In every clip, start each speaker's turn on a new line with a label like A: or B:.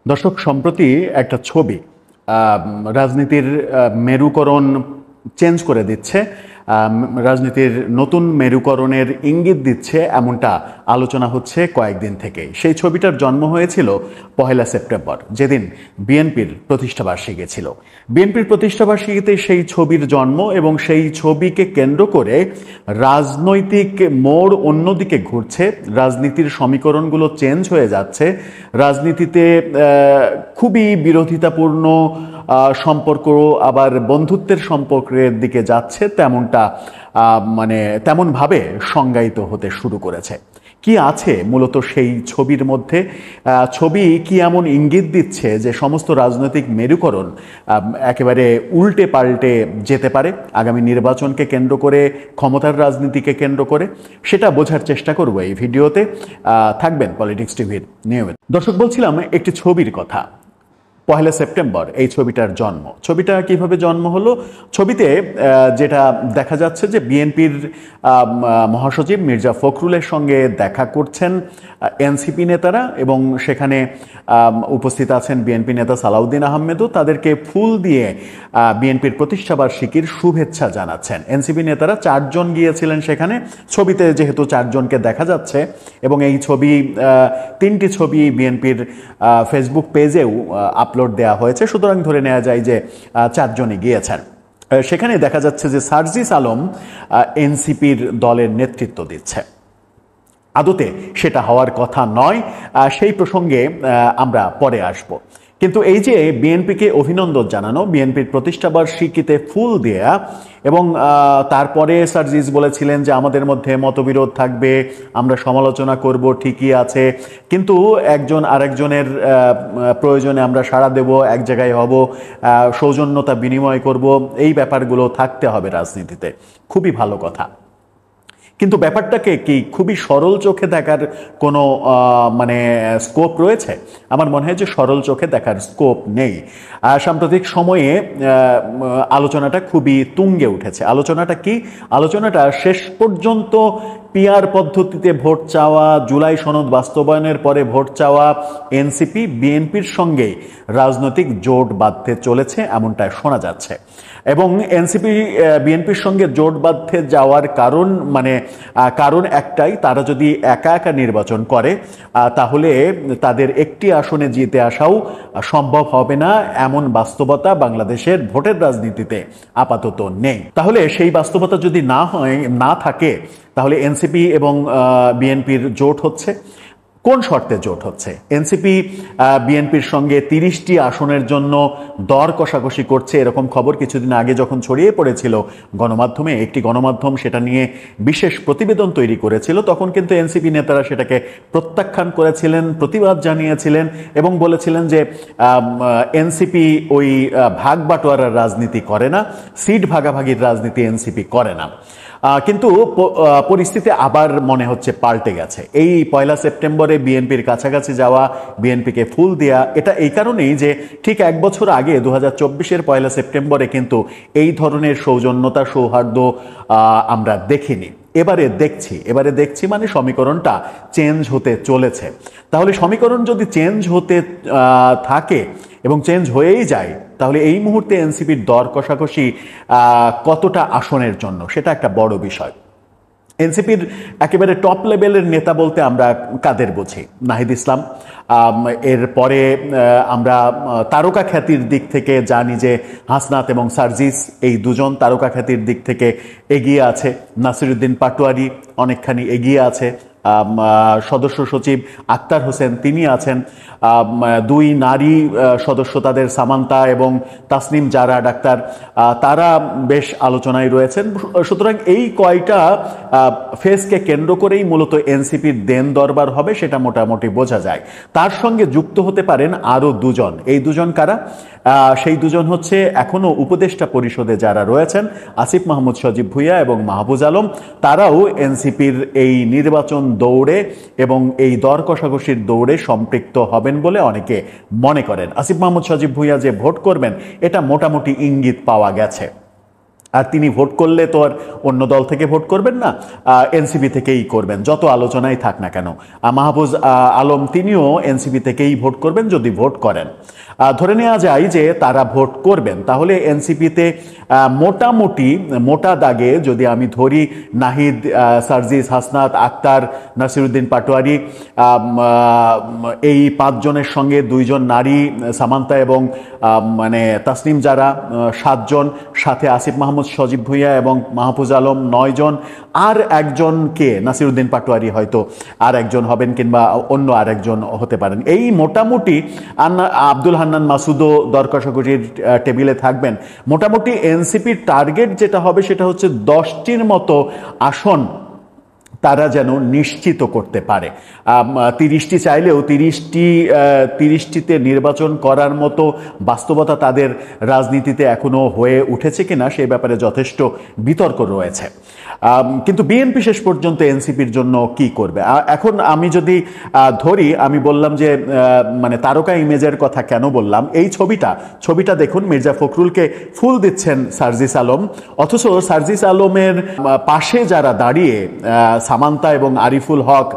A: দর্শক, সম্প্রতি একটা ছবি রাজনীতির মেরুকরণ চেঞ্জ করে দিচ্ছে, রাজনীতির নতুন মেরুকরণের ইঙ্গিত দিচ্ছে, এমনটা আলোচনা হচ্ছে কয়েকদিন থেকে। সেই ছবিটার জন্ম হয়েছিল 1 সেপ্টেম্বর, যেদিন বিএনপির প্রতিষ্ঠাবার্ষিকী ছিল। বিএনপির প্রতিষ্ঠাবার্ষিকীতে সেই ছবির জন্ম এবং সেই ছবিকে কেন্দ্র করে রাজনৈতিক মোড় অন্যদিকে ঘুরছে, রাজনীতির সমীকরণগুলো চেঞ্জ হয়ে যাচ্ছে, রাজনীতিতে খুবই বিরোধিতাপূর্ণ সম্পর্ক আবার বন্ধুত্বের সম্পর্কের দিকে যাচ্ছে, তেমনভাবে সংজ্ঞায়িত হতে শুরু করেছে। কি আছে মূলত সেই ছবির মধ্যে? ছবি কি এমন ইঙ্গিত দিচ্ছে যে সমস্ত রাজনৈতিক মেরুকরণ একেবারে উল্টে পাল্টে যেতে পারে আগামী নির্বাচনকে কেন্দ্র করে, ক্ষমতার রাজনীতিকে কেন্দ্র করে? সেটা বোঝার চেষ্টা করব এই ভিডিওতে। থাকবেন পলিটিক্স টিভির নিয়মিত দর্শক। বলছিলাম একটি ছবির কথা। 1 সেপ্টেম্বর এই ছবিটার জন্ম। ছবিটা কিভাবে জন্ম হলো? ছবিতে যেটা দেখা যাচ্ছে যে বিএনপির মহাসচিব মির্জা ফখরুলের সঙ্গে দেখা করছেন এনসিপি নেতারা, এবং সেখানে উপস্থিত আছেন বিএনপি নেতা সালাউদ্দিন আহমেদও। তাদেরকে ফুল দিয়ে বিএনপির প্রতিষ্ঠাবার্ষিকীর শুভেচ্ছা জানাচ্ছেন। এনসিপি নেতারা 4 জন গিয়েছিলেন সেখানে। ছবিতে যেহেতু 4 জনকে দেখা যাচ্ছে, এবং এই ছবি 3টি ছবি বিএনপির ফেসবুক পেজেও আপলোড দেওয়া হয়েছে, সুতরাং ধরে নেওয়া যায় যে 4 জনই গিয়েছেন। সেখানে দেখা যাচ্ছে যে সার্জিস আলম এনসিপির দলের নেতৃত্ব দিচ্ছে। আদতে সেটা হওয়ার কথা নয়, সেই প্রসঙ্গে আমরা পরে আসব। কিন্তু এই যে বিএনপিকে অভিনন্দন জানানো, বিএনপির প্রতিষ্ঠাবার্ষিকীতে ফুল দেয়া, এবং তারপরে সার্জিস বলেছিলেন যে আমাদের মধ্যে মতবিরোধ থাকবে, আমরা সমালোচনা করব, ঠিকই আছে, কিন্তু একজন আরেকজনের প্রয়োজনে আমরা সাড়া দেব, এক জায়গায় হব, সৌজন্যতা বিনিময় করব, এই ব্যাপারগুলো থাকতে হবে রাজনীতিতে। খুবই ভালো কথা। কিন্তু ব্যাপারটাকে কি খুবই সরল চোখে দেখার কোনো স্কোপ রয়েছে? আমার মনে হয় যে সরল চোখে দেখার স্কোপ নেই। সাম্প্রতিক সময়ে আলোচনাটা খুবই তুঙ্গে উঠেছে। আলোচনাটা কি? আলোচনাটা শেষ পর্যন্ত পিআর পদ্ধতিতে ভোট চাওয়া, জুলাই সনদ বাস্তবায়নের পরে ভোট চাওয়া, এনসিপি বিএনপির সঙ্গে রাজনৈতিক জোট বাঁধতে চলেছে এমনটা শোনা যাচ্ছে। এবং এনসিপি বিএনপির সঙ্গে জোট বাঁধতে যাওয়ার কারণ একটাই, তারা যদি একা একা নির্বাচন করে তাহলে তাদের একটি আসনে জিতে আসাও সম্ভব হবে না, এমন বাস্তবতা বাংলাদেশের ভোটের রাজনীতিতে আপাতত নেই। তাহলে সেই বাস্তবতা যদি না থাকে, তাহলে এনসিপি এবং বিএনপির জোট হচ্ছে কোন শর্তে? জোট হচ্ছে এনসিপি বিএনপির সঙ্গে 30টি আসনের জন্য দর কষাকষি করছে, এরকম খবর কিছুদিন আগে যখন ছড়িয়ে পড়েছিল গণমাধ্যমে, একটি গণমাধ্যম সেটা নিয়ে বিশেষ প্রতিবেদন তৈরি করেছিল, তখন কিন্তু এনসিপি নেতারা সেটাকে প্রত্যাখ্যান করেছিলেন, প্রতিবাদ জানিয়েছিলেন, এবং বলেছিলেন যে এনসিপি ওই ভাগ বাটোয়ারার রাজনীতি করে না, সিট ভাগাভাগির রাজনীতি এনসিপি করে না। কিন্তু পরিস্থিতি আবার মনে হচ্ছে পাল্টে গেছে। এই 1 সেপ্টেম্বরে বিএনপির কাছাকাছি যাওয়া, বিএনপিকে ফুল দেয়া, এটা এই কারণেই যে ঠিক 1 বছর আগে 2024-এর 1 সেপ্টেম্বরে কিন্তু এই ধরনের সৌজন্যতা, সৌহার্দ্য আমরা দেখিনি। এবারে দেখছি মানে সমীকরণটা চেঞ্জ হতে চলেছে। তাহলে সমীকরণ যদি চেঞ্জ হতে থাকে এবং চেঞ্জ হয়েই যায়, তাহলে এই মুহূর্তে এনসিপির দর কষাকষি কতটা আসনের জন্য, সেটা একটা বড় বিষয়। এনসিপির একেবারে টপ লেভেলের নেতা বলতে আমরা কাদের বুঝি? নাহিদ ইসলাম, এরপরে আমরা তারকা খ্যাতির দিক থেকে জানি যে হাসনাত এবং সার্জিস, এই 2 জন তারকা খ্যাতির দিক থেকে এগিয়ে আছে। নাসিরউদ্দিন পাটোয়ারি অনেকখানি এগিয়ে আছে। সদস্য সচিব আক্তার হোসেন, তিনি আছেন। 2 নারী সদস্য, তাদের সামান্তা এবং তাসনিম জারা ডাক্তার, তারা বেশ আলোচনায় রয়েছেন। সুতরাং এই কয়টা ফেসকে কেন্দ্র করেই মূলত এনসিপির দেন দরবার হবে, সেটা মোটামুটি বোঝা যায়। তার সঙ্গে যুক্ত হতে পারেন আরও 2 জন। এই 2 জন কারা? সেই 2 জন হচ্ছে এখনো উপদেষ্টা পরিষদে যারা রয়েছেন, আসিফ মাহমুদ সজীব ভুঁইয়া এবং মাহফুজ আলম। তারাও এনসিপির এই নির্বাচন দৌড়ে এবং এই দর কষাকষির দৌড়ে সম্পৃক্ত হবেন বলে অনেকে মনে করেন। আসিফ মাহমুদ সজীব ভুঁইয়া যে ভোট করবেন, এটা মোটামুটি ইঙ্গিত পাওয়া গেছে। আর তিনি ভোট করলে তো আর অন্য দল থেকে ভোট করবেন না, এনসিপি থেকেই করবেন, যত আলোচনাই থাক না কেন। মাহফুজ আলম তিনিও এনসিপি থেকেই ভোট করবেন যদি ভোট করেন। ধরে নেওয়া যায় যে তারা ভোট করবেন, তাহলে এনসিপিতে মোটামুটি মোটা দাগে যদি আমি ধরি নাহিদ, সার্জিস, হাসনাত, আক্তার, নাসিরুদ্দিন পাটোয়ারি, এই 5 জনের সঙ্গে 2 জন নারী সামান্তা এবং মানে তাসনিম যারা 7 জন, সাথে আসিফ মাহমুদ, সজীব ভুঁইয়া এবং মাহফুজ আলম 9 জন, আর একজনকে নাসিরুদ্দিন পাটোয়ারি হয়তো আর একজন হবেন কিংবা অন্য আর একজন হতে পারেন। এই মোটামুটি আব্দুল হান্নান মাসুদও দর কষাকষির টেবিলে থাকবেন। মোটামুটি এনসিপির টার্গেট যেটা হবে সেটা হচ্ছে 10টির মতো আসন তারা যেন নিশ্চিত করতে পারে। 30টি চাইলেও 30টিতে নির্বাচন করার মতো বাস্তবতা তাদের রাজনীতিতে এখনো হয়ে উঠেছে কিনা সে ব্যাপারে যথেষ্ট বিতর্ক রয়েছে। কিন্তু বিএনপি শেষ পর্যন্ত এনসিপির জন্য কি করবে? এখন আমি যদি ধরি, আমি বললাম যে মানে তারকা ইমেজের কথা কেন বললাম, এই ছবিটা দেখুন, মির্জা ফখরুলকে ফুল দিচ্ছেন সার্জিস আলম, অথচ সার্জিস আলমের পাশে যারা দাঁড়িয়ে সামান্তা এবং আরিফুল হক,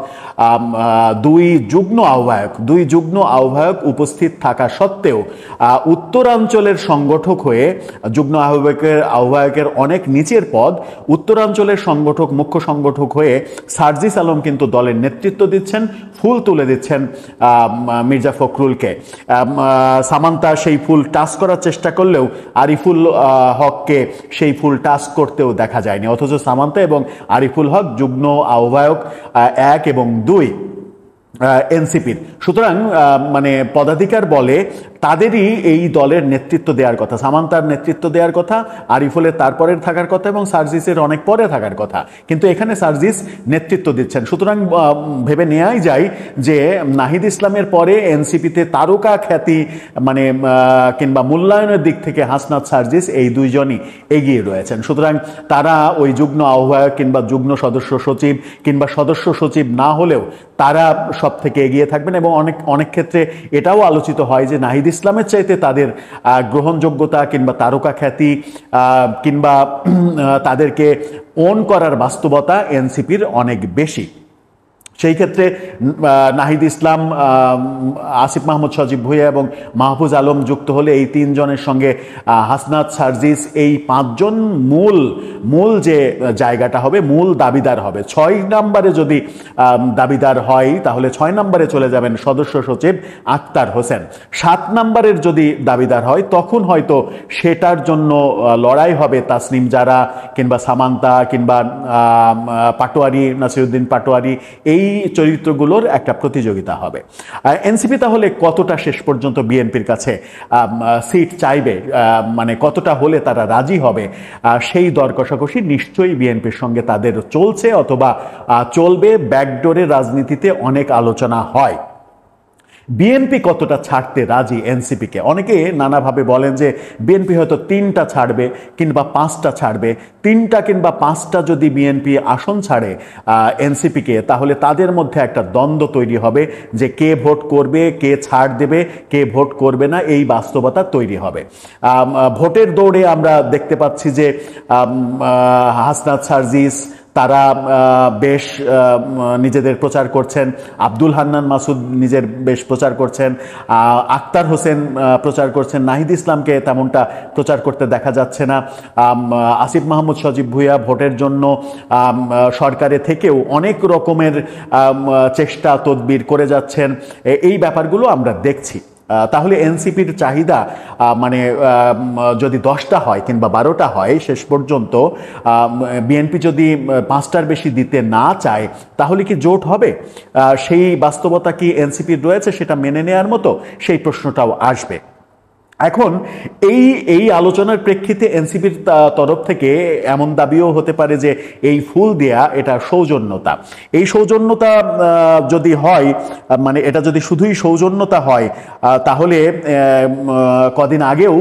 A: 2 যুগ্ম আহ্বায়ক উপস্থিত থাকা সত্ত্বেও উত্তরাঞ্চলের সংগঠক হয়ে, যুগ্ম আহ্বায়কের অনেক নিচের পদ, উত্তরাঞ্চলের মুখ্য সংগঠক হয়ে সার্জিস আলম কিন্তু দলের নেতৃত্ব দিচ্ছেন, ফুল তুলে দিচ্ছেন মির্জা ফখরুলকে। সামান্তা সেই ফুল টাচ করার চেষ্টা করলেও আরিফুল হককে সেই ফুল টাচ করতেও দেখা যায়নি, অথচ সামান্তা এবং আরিফুল হক যুগ্ম আহ্বায়ক 1 এবং 2 এনসিপির। সুতরাং মানে পদাধিকার বলে তাদেরই এই দলের নেতৃত্ব দেওয়ার কথা, সামান্তার নেতৃত্ব দেওয়ার কথা, আরিফুলের তারপরে থাকার কথা এবং সার্জিসের অনেক পরে থাকার কথা, কিন্তু এখানে সার্জিস নেতৃত্ব দিচ্ছেন। সুতরাং ভেবে নেওয়াই যায় যে নাহিদ ইসলামের পরে এনসিপিতে তারকা খ্যাতি মানে কিংবা মূল্যায়নের দিক থেকে হাসনাত, সার্জিস এই 2 জনই এগিয়ে রয়েছেন। সুতরাং তারা ওই যুগ্ম আহ্বায়ক কিংবা যুগ্ম সদস্য সচিব কিংবা সদস্য সচিব না হলেও তারা সব থেকে এগিয়ে থাকবেন। এবং অনেক ক্ষেত্রে এটাও আলোচিত হয় যে নাহিদ ইসলামের চাইতে তাদের গ্রহণযোগ্যতা কিংবা তারকা খ্যাতি কিংবা তাদেরকে ওন করার বাস্তবতা এনসিপির অনেক বেশি। সেই ক্ষেত্রে নাহিদ ইসলাম, আসিফ মাহমুদ, সজীব ভুঁইয়া এবং মাহফুজ আলম যুক্ত হলে এই 3 জনের সঙ্গে হাসনাত, সার্জিস, এই 5 জন মূল যে জায়গাটা হবে, মূল দাবিদার হবে। 6 নম্বরে যদি দাবিদার হয় তাহলে 6 নম্বরে চলে যাবেন সদস্য সচিব আক্তার হোসেন। 7 নম্বরের যদি দাবিদার হয় তখন হয়তো সেটার জন্য লড়াই হবে তাসনিম যারা কিংবা সামান্তা কিংবা পাটোয়ারি, নাসিরুদ্দিন পাটোয়ারি, এই চরিত্রগুলোর একটা প্রতিযোগিতা হবে। এনসিপি তাহলে কতটা শেষ পর্যন্ত বিএনপির কাছে সিট চাইবে, মানে কতটা হলে তারা রাজি হবে, সেই দর কষাকষি নিশ্চয়ই বিএনপির সঙ্গে তাদের চলছে অথবা চলবে। ব্যাকডোরের রাজনীতিতে অনেক আলোচনা হয়। বিএনপি কতটা ছাড়তে রাজি এনসিপিকে? অনেকে নানাভাবে বলেন যে বিএনপি হয়তো 3টা ছাড়বে কিংবা 5টা ছাড়বে। 3টা কিংবা 5টা যদি বিএনপি আসন ছাড়ে এনসিপিকে, তাহলে তাদের মধ্যে একটা দ্বন্দ্ব তৈরি হবে যে কে ভোট করবে, কে ছাড় দেবে, কে ভোট করবে না, এই বাস্তবতা তৈরি হবে। ভোটের দৌড়ে আমরা দেখতে পাচ্ছি যে হাসনাত, সার্জিস তারা বেশ নিজেদের প্রচার করছেন, আব্দুল হান্নান মাসুদ নিজের বেশ প্রচার করছেন, আক্তার হোসেন প্রচার করছেন, নাহিদ ইসলামকে তেমনটা প্রচার করতে দেখা যাচ্ছে না। আসিফ মাহমুদ, সজীব ভুঁইয়া ভোটের জন্য সরকারে থেকেও অনেক রকমের চেষ্টা তদবির করে যাচ্ছেন। এই ব্যাপারগুলো আমরা দেখছি। তাহলে এনসিপির চাহিদা মানে যদি 10টা হয় কিংবা 12টা হয়, শেষ পর্যন্ত বিএনপি যদি 5টার বেশি দিতে না চায় তাহলে কি জোট হবে? সেই বাস্তবতা কি এনসিপির রয়েছে সেটা মেনে নেওয়ার মতো? সেই প্রশ্নটাও আসবে। এখন এই আলোচনার প্রেক্ষিতে এনসিপির তরফ থেকে এমন দাবিও হতে পারে যে এই ফুল দেয়া এটা সৌজন্যতা। এই সৌজন্যতা যদি হয়, মানে এটা যদি শুধুই সৌজন্যতা হয়, তাহলে কদিন আগেও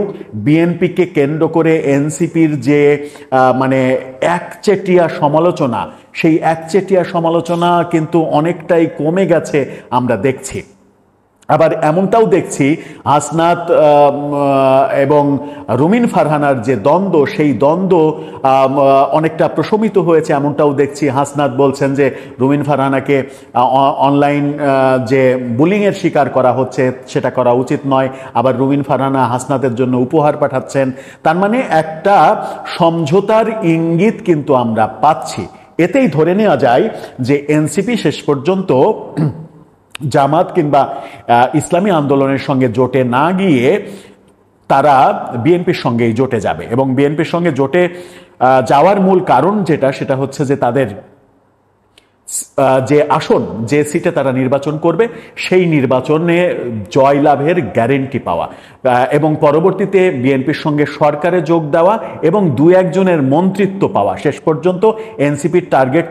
A: বিএনপিকে কেন্দ্র করে এনসিপির যে মানে একচেটিয়া সমালোচনা, সেই একচেটিয়া সমালোচনা কিন্তু অনেকটাই কমে গেছে আমরা দেখছি। আবার এমনটাও দেখছি হাসনাত এবং রুমিন ফারহানার যে দ্বন্দ্ব, সেই দ্বন্দ্ব অনেকটা প্রশমিত হয়েছে। এমনটাও দেখছি হাসনাত বলছেন যে রুমিন ফারহানাকে অনলাইন যে বুলিংয়ের শিকার করা হচ্ছে সেটা করা উচিত নয়। আবার রুমিন ফারহানা হাসনাতের জন্য উপহার পাঠাচ্ছেন। তার মানে একটা সমঝোতার ইঙ্গিত কিন্তু আমরা পাচ্ছি। এতেই ধরে নেওয়া যায় যে এনসিপি শেষ পর্যন্ত জামাত কিংবা ইসলামী আন্দোলনের সঙ্গে জোটে না গিয়ে তারা বিএনপির সঙ্গেই জোটে যাবে। এবং বিএনপির সঙ্গে জোটে যাওয়ার মূল কারণ সেটা হচ্ছে যে তাদের যে আসন, যে সিটে তারা নির্বাচন করবে, সেই নির্বাচনে জয়লাভের গ্যারেন্টি পাওয়া এবং পরবর্তীতে বিএনপির সঙ্গে সরকারে যোগ দেওয়া এবং দু একজনের মন্ত্রিত্ব পাওয়া। শেষ পর্যন্ত এনসিপির টার্গেট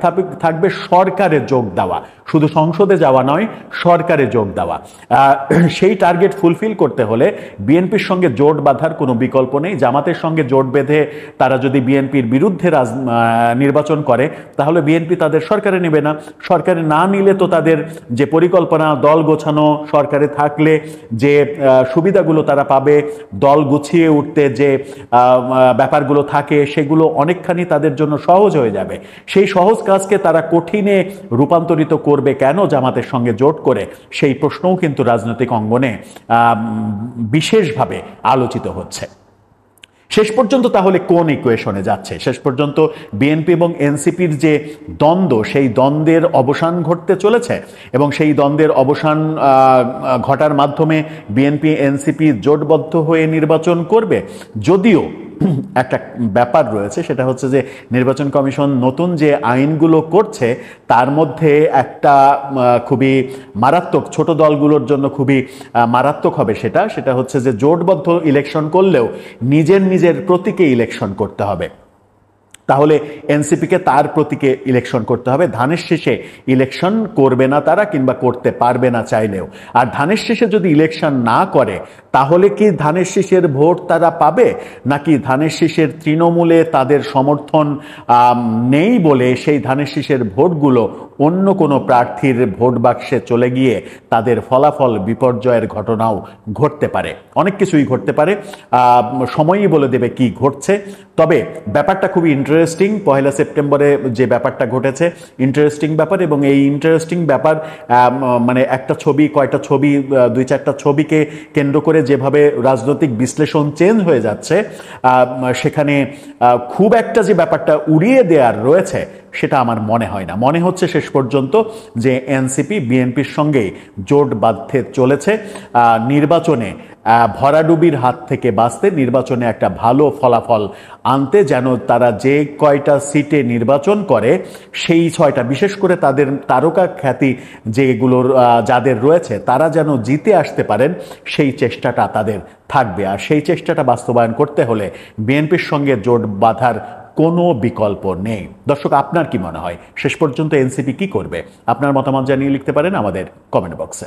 A: থাকবে সরকারে যোগ দেওয়া, শুধু সংসদে যাওয়া নয়, সরকারে যোগ দেওয়া। সেই টার্গেট ফুলফিল করতে হলে বিএনপির সঙ্গে জোট বাঁধার কোনো বিকল্প নেই। জামাতের সঙ্গে জোট বেঁধে তারা যদি বিএনপির বিরুদ্ধে নির্বাচন করে তাহলে বিএনপি তাদের সরকারে নেবে না। সরকারে না নিলে তো তাদের যে পরিকল্পনা, দল গোছানো, সরকারে থাকলে যে সুবিধাগুলো তারা পাবে, দল গুছিয়ে উঠতে যে ব্যাপারগুলো থাকে, সেগুলো অনেকখানি তাদের জন্য সহজ হয়ে যাবে। সেই সহজ কাজকে তারা কঠিনে রূপান্তরিত করবে কেন জামাতের সঙ্গে জোট করে, সেই প্রশ্নও কিন্তু রাজনৈতিক অঙ্গনে বিশেষভাবে আলোচিত হচ্ছে। শেষ পর্যন্ত তাহলে কোন ইকুয়েশনে যাচ্ছে? শেষ পর্যন্ত বিএনপি এবং এনসিপির যে দ্বন্দ্ব, সেই দ্বন্দ্বের অবসান ঘটতে চলেছে এবং সেই দ্বন্দ্বের অবসান ঘটার মাধ্যমে বিএনপি এনসিপি জোটবদ্ধ হয়ে নির্বাচন করবে। যদিও একটা ব্যাপার রয়েছে, সেটা হচ্ছে যে নির্বাচন কমিশন নতুন যে আইনগুলো করছে তার মধ্যে একটা খুবই মারাত্মক, ছোট দলগুলোর জন্য খুবই মারাত্মক হবে। সেটা হচ্ছে যে জোটবদ্ধ ইলেকশন করলেও নিজের প্রতীকে ইলেকশন করতে হবে। তাহলে এনসিপিকে তার প্রতীকে ইলেকশন করতে হবে। ধানের শীষে ইলেকশন করবে না তারা, কিংবা করতে পারবে না চাইলেও। আর ধানের শীষে যদি ইলেকশন না করে তাহলে কি ধানের শীষের ভোট তারা পাবে, নাকি ধানের শীষের তৃণমূলে তাদের সমর্থন নেই বলে সেই ধানের শীষের ভোটগুলো অন্য কোনো প্রার্থীর ভোট বাক্সে চলে গিয়ে তাদের ফলাফল বিপর্যয়ের ঘটনাও ঘটতে পারে। অনেক কিছুই ঘটতে পারে, সময়ই বলে দেবে কি ঘটছে। তবে ব্যাপারটা খুবই ইন্টারেস্টিং। 1 সেপ্টেম্বরে যে ব্যাপারটা ঘটেছে ইন্টারেস্টিং ব্যাপার, এবং এই ইন্টারেস্টিং ব্যাপার মানে একটা ছবি, কয়টা ছবি, 2-4টা ছবিকে কেন্দ্র করে যেভাবে রাজনৈতিক বিশ্লেষণ চেঞ্জ হয়ে যাচ্ছে, সেখানে খুব একটা যে ব্যাপারটা উড়িয়ে দেওয়ার রয়েছে সেটা আমার মনে হয় না। মনে হচ্ছে শেষ পর্যন্ত যে এনসিপি বিএনপির সঙ্গে জোট বাঁধতে চলেছে নির্বাচনে ভরাডুবির হাত থেকে বাঁচতে, নির্বাচনে একটা ভালো ফলাফল আনতে, যেন তারা যে কয়টা সিটে নির্বাচন করে সেই 6টা, বিশেষ করে তাদের তারকা খ্যাতি যেগুলোর যাদের রয়েছে, তারা যেন জিতে আসতে পারেন, সেই চেষ্টাটা তাদের থাকবে। আর সেই চেষ্টাটা বাস্তবায়ন করতে হলে বিএনপির সঙ্গে জোট বাঁধার কোনো বিকল্প নেই। দর্শক, আপনার কি মনে হয় শেষ পর্যন্ত এনসিপি কি করবে? আপনার মতামত জানিয়ে লিখতে পারেন আমাদের কমেন্ট বক্সে।